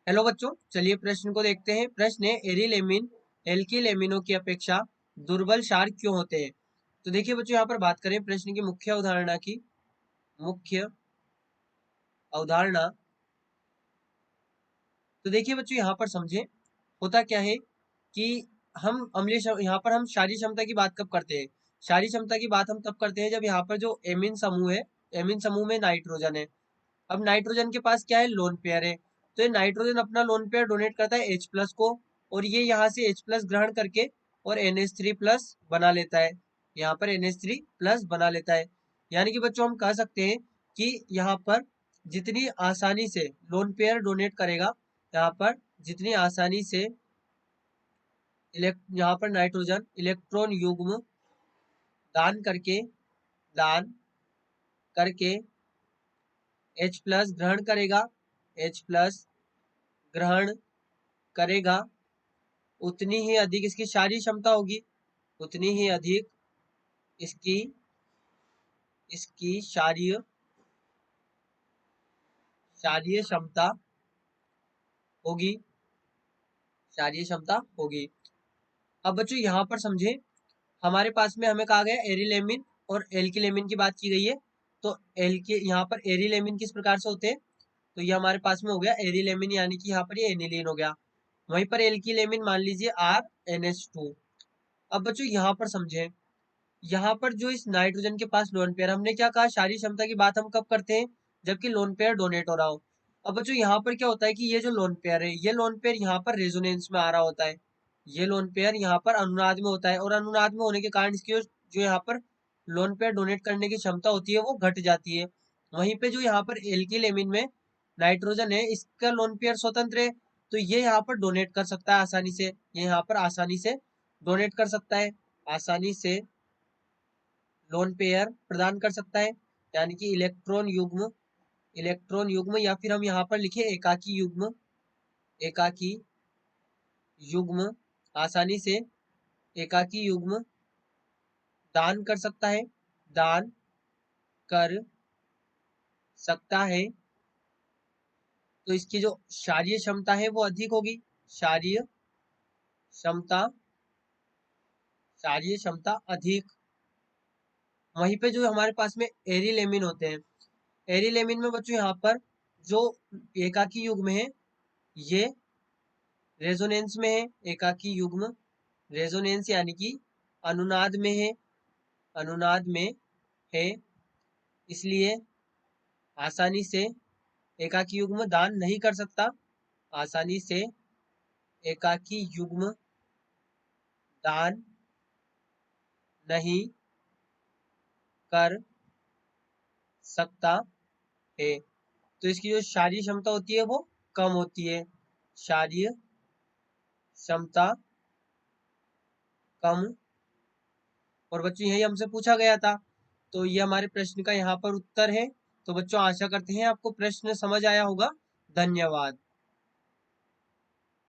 Hello बच्चों, चलिए प्रश्न को देखते हैं। प्रश्न है एरिलेमिन एल्किलेमिनों की अपेक्षा दुर्बल क्षार क्यों होते हैं। तो देखिए बच्चों, यहाँ पर बात करें प्रश्न की मुख्य अवधारणा। तो देखिए बच्चों, यहाँ पर समझे होता क्या है कि यहाँ पर हम क्षारीय क्षमता की बात कब करते हैं। क्षारीय क्षमता की बात हम तब करते हैं जब यहाँ पर जो एमीन समूह है, एमीन समूह में नाइट्रोजन है। अब नाइट्रोजन के पास क्या है, लोन पेयर है। तो ये नाइट्रोजन अपना लोन पेयर डोनेट करता है H प्लस को, और ये यहाँ से H प्लस ग्रहण करके और NH3 प्लस बना लेता है। यहाँ पर NH3 प्लस बना लेता है। यानी कि बच्चों हम कह सकते हैं कि यहाँ पर जितनी आसानी से लोन पेयर डोनेट करेगा, यहाँ पर जितनी आसानी से यहाँ पर नाइट्रोजन इलेक्ट्रॉन युग्म दान करके H प्लस ग्रहण करेगा, H प्लस ग्रहण करेगा, उतनी ही अधिक इसकी क्षारीय क्षमता होगी, उतनी ही अधिक इसकी इसकी क्षारीय क्षारीय क्षमता होगी, क्षारीय क्षमता होगी। अब बच्चों यहाँ पर समझे, हमारे पास में हमें कहा गया एरिलेमिन और एल्किलेमिन की बात की गई है। तो एल के यहाँ पर एरिलेमिन किस प्रकार से होते हैं, तो ये हमारे पास में हो गया एरिलेमिन, यानी कि यहाँ पर ये एनिलीन हो गया। वहीं पर एल्किलेमिन मान लीजिए RNH2। अब बच्चों यहाँ पर समझे, यहाँ पर जो इस नाइट्रोजन के पास लोन पेयर, हमने क्या कहा, क्षारीय क्षमता की बात हम कब करते हैं, जबकि लोन पेयर डोनेट हो रहा हो। अब बच्चों यहाँ पर क्या होता है कि ये जो लोन पेयर है, ये लोन पेयर यहाँ पर रेजोनेंस में आ रहा होता है, ये लोन पेयर यहाँ पर अनुनाद में होता है, और अनुनाद में होने के कारण इसकी जो यहाँ पर लोन पेयर डोनेट करने की क्षमता होती है वो घट जाती है। वहीं पे जो यहाँ पर एल्किल में नाइट्रोजन है, इसका लोन पेयर स्वतंत्र है, तो ये यहाँ पर डोनेट कर सकता है आसानी से, ये यहाँ पर आसानी से डोनेट कर सकता है, आसानी से लोन पेयर प्रदान कर सकता है। यानी कि इलेक्ट्रॉन युग्म, या फिर हम यहाँ पर लिखे एकाकी युग्म आसानी से एकाकी युग्म दान कर सकता है, दान कर सकता है। तो इसकी जो क्षारीय क्षमता है वो अधिक होगी, क्षारीय क्षमता क्षारीय क्षमता अधिक। वहीं पे जो हमारे पास में एरिलेमिन होते हैं, एरिलेमिन में बच्चों यहाँ पर जो एकाकी युग्म है, ये रेजोनेंस में है। एकाकी युग्म रेजोनेंस यानी कि अनुनाद में है, अनुनाद में है, इसलिए आसानी से एकाकी युग्म दान नहीं कर सकता, आसानी से एकाकी युग्म दान नहीं कर सकता है। तो इसकी जो क्षारीय क्षमता होती है वो कम होती है, क्षारीय क्षमता कम। और बच्चों यही हमसे पूछा गया था, तो ये हमारे प्रश्न का यहाँ पर उत्तर है। तो बच्चों आशा करते हैं आपको प्रश्न समझ आया होगा। धन्यवाद।